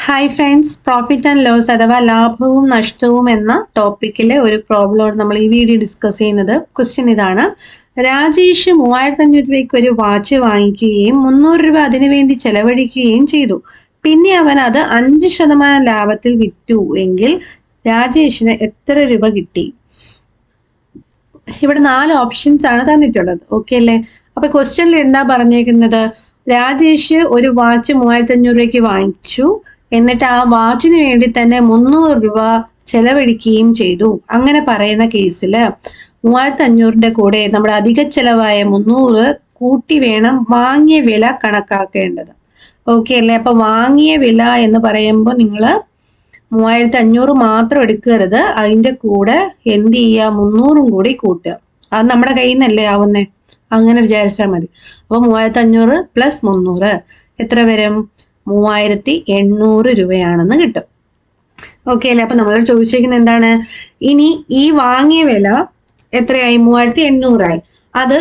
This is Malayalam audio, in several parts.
Hi friends, profit and loss അഥവാ ലാഭവും നഷ്ടവും എന്ന ടോപ്പിക്കിലെ ഒരു പ്രോബ്ലമാണ് നമ്മൾ ഈ വീഡിയോ ഡിസ്കസ് ചെയ്യുന്നത്. ക്വസ്റ്റ്യൻ ഇതാണ്: രാജേഷ് 3500 രൂപയ്ക്ക് ഒരു വാച്ച് വാങ്ങിക്കുകയും 300 രൂപ അതിനുവേണ്ടി ചെലവഴിക്കുകയും ചെയ്തു. പിന്നെ അവൻ അത് 5% ലാഭത്തിൽ വിറ്റു എങ്കിൽ രാജേഷിന് എത്ര രൂപ കിട്ടി? ഇവിടെ 4 ഓപ്ഷൻസ് ആണ് തന്നിട്ടുള്ളത്. ഓക്കെ അല്ലേ? അപ്പൊ ക്വസ്റ്റ്യനിൽ എന്താ പറഞ്ഞേക്കുന്നത്? രാജേഷ് ഒരു വാച്ച് 3500 രൂപയ്ക്ക് വാങ്ങിച്ചു, എന്നിട്ട് ആ വാച്ചിന് വേണ്ടി തന്നെ 300 രൂപ ചെലവഴിക്കുകയും ചെയ്തു. അങ്ങനെ പറയുന്ന കേസിൽ 3500ന്റെ കൂടെ നമ്മുടെ അധിക ചെലവായ 300 കൂട്ടി വേണം വാങ്ങിയ വില കണക്കാക്കേണ്ടത്. ഓക്കെ അല്ലേ? അപ്പൊ വാങ്ങിയ വില എന്ന് പറയുമ്പോൾ നിങ്ങൾ 3500 മാത്രം എടുക്കരുത്, അതിന്റെ കൂടെ എന്ത് ചെയ്യുക, 300 കൂടി കൂട്ടുക. അത് നമ്മുടെ കയ്യിൽ നിന്നല്ലേ ആവുന്നേ, അങ്ങനെ വിചാരിച്ചാൽ മതി. അപ്പൊ 3500 പ്ലസ് 300 എത്ര വരും? 3800 രൂപയാണെന്ന് കിട്ടും. ഓക്കെ അല്ലേ? അപ്പൊ നമ്മളോട് ചോദിച്ചിരിക്കുന്നത് എന്താണ്? ഇനി ഈ വാങ്ങിയ വില എത്രയായി? 3800 ആയി. അത്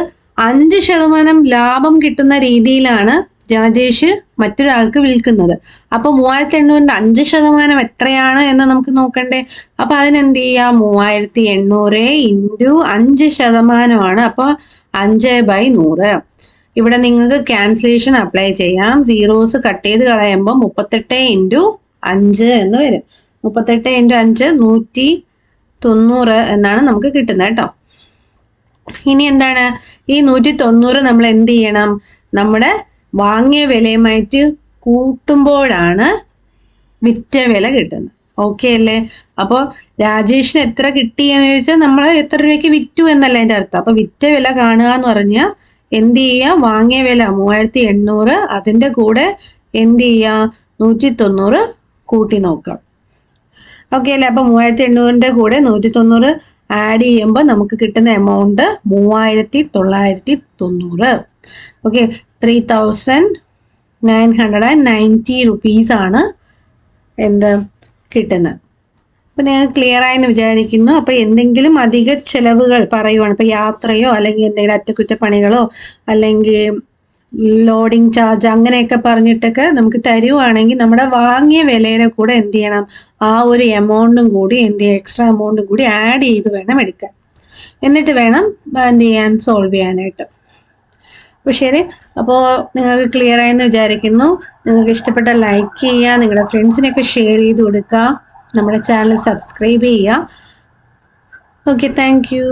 5% ലാഭം കിട്ടുന്ന രീതിയിലാണ് രാജേഷ് മറ്റൊരാൾക്ക് വിൽക്കുന്നത്. അപ്പൊ 3800ന്റെ 5% എത്രയാണ് എന്ന് നമുക്ക് നോക്കണ്ടേ? അപ്പൊ അതിനെന്ത് ചെയ്യാം? 3800 ഇൻറ്റു 5% അപ്പൊ 5/100. ഇവിടെ നിങ്ങൾക്ക് ക്യാൻസലേഷൻ അപ്ലൈ ചെയ്യാം. സീറോസ് കട്ട് ചെയ്ത് കളയുമ്പോൾ 38 ഇൻറ്റു 5 എന്ന് വരും. 38 ഇൻറ്റു 5 190 എന്നാണ് നമുക്ക് കിട്ടുന്നത് കേട്ടോ. ഇനി എന്താണ്? ഈ 190 നമ്മൾ എന്ത് ചെയ്യണം? നമ്മുടെ വാങ്ങിയ വിലയുമായിട്ട് കൂട്ടുമ്പോഴാണ് വിറ്റ വില കിട്ടുന്നത്. ഓക്കെ അല്ലേ? അപ്പോൾ രാജേഷിന് എത്ര കിട്ടി എന്ന് ചോദിച്ചാൽ നമ്മൾ എത്ര രൂപയ്ക്ക് വിറ്റു എന്നല്ല അതിൻ്റെ അർത്ഥം. അപ്പൊ വിറ്റ വില കാണുക എന്ന് പറഞ്ഞാൽ എന്ത് ചെയ്യുക? വാങ്ങിയ വില 3800, അതിൻ്റെ കൂടെ എന്ത് ചെയ്യുക? 190 കൂട്ടി നോക്കാം. ഓക്കെ അല്ലേ? അപ്പൊ 3800ന്റെ കൂടെ 190 ആഡ് ചെയ്യുമ്പോൾ നമുക്ക് കിട്ടുന്ന എമൗണ്ട് 3990. ഓക്കെ, 3990 റുപ്പീസ് ആണ് എന്ത് കിട്ടുന്നത്. അപ്പൊ നിങ്ങൾ ക്ലിയർ ആയെന്ന് വിചാരിക്കുന്നു. അപ്പൊ എന്തെങ്കിലും അധിക ചെലവുകൾ പറയുവാണ്, ഇപ്പൊ യാത്രയോ അല്ലെങ്കിൽ എന്തെങ്കിലും അറ്റകുറ്റപ്പണികളോ അല്ലെങ്കിൽ ലോഡിങ് ചാർജ് അങ്ങനെയൊക്കെ പറഞ്ഞിട്ടൊക്കെ നമുക്ക് തരുവാണെങ്കിൽ നമ്മുടെ വാങ്ങിയ വിലയുടെ കൂടെ എന്ത് ചെയ്യണം? ആ ഒരു എമൗണ്ടും കൂടി എക്സ്ട്രാ എമൗണ്ടും കൂടി ആഡ് ചെയ്ത് വേണം എടുക്കാൻ. എന്നിട്ട് വേണം എന്ത് ചെയ്യാൻ? സോൾവ് ചെയ്യാനായിട്ട്. അപ്പോൾ ശരി, അപ്പോൾ നിങ്ങൾക്ക് ക്ലിയർ ആയെന്ന് വിചാരിക്കുന്നു. നിങ്ങൾക്ക് ഇഷ്ടപ്പെട്ട ലൈക്ക് ചെയ്യുക, നിങ്ങളുടെ ഫ്രണ്ട്സിനൊക്കെ ഷെയർ ചെയ്ത് കൊടുക്കുക, നമ്മുടെ ചാനൽ സബ്സ്ക്രൈബ് ചെയ്യുക. Okay, thank you.